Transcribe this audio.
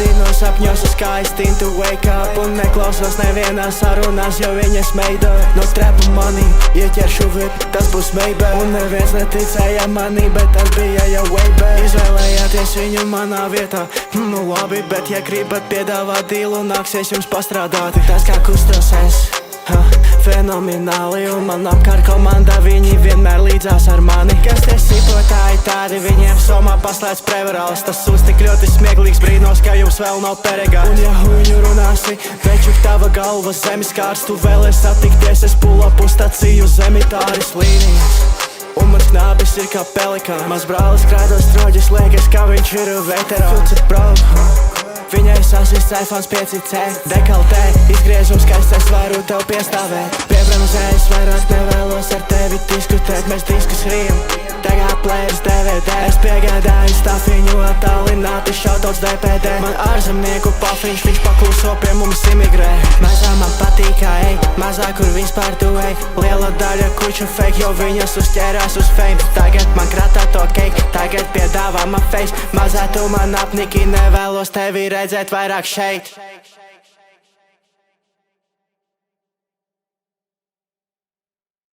Pamodīnos sapņos uz kājas to wake up un neklausos nevienās sarunās, jo viņas meido no trepa manī ieķeršu vip, tas būs maybe. Un neviens neticēja manī, bet tas bija jau way back. Izvēlējāties viņu manā vietā, nu labi, bet ja gribat piedāvāt dīlu, nāksies jums pastrādāt. Tas kā kustos es, fenomenāli, un man apkārt komandā viņi vienmēr līdzās ar mani. Kas tie sipotāji tādi, viņiem somā paslēdz prevarāls. Tas sūs tik ļoti smieklīgs, brīnos, ka jums vēl nav perega. Un ja huņu runāsi, večuk tava galva zemes kārs, tu vēlies satikties, es pull up uz staciju zemitāris līnijas. Un man knābis ir kā pelikāns, maz brālis krādos troģis, liekas, ka viņš ir veterāns. Viņai sasist iPhone 5C, dekaltē, izgriezums skaists, es varu tev piestāvēt. Piebremzēs, vairāk nevēlos ar tevi diskutēt, mēs diskus rījam, tagad players DVD. Es piegādāju stafiņu attālināti, šautauts DPD. Man ārzemnieku pafiņš, viņš pakluso pie mums imigrē. Mazā man patīk, kā ej, mazā kur vispār tu ej. Liela daļa kuču fake, jo viņas uzķērās uz fame. Tagad man kratā to cake, tagad piedāvā man face. Mazā tu man apniki, nevēlos tevi redzēt vairāk šeit.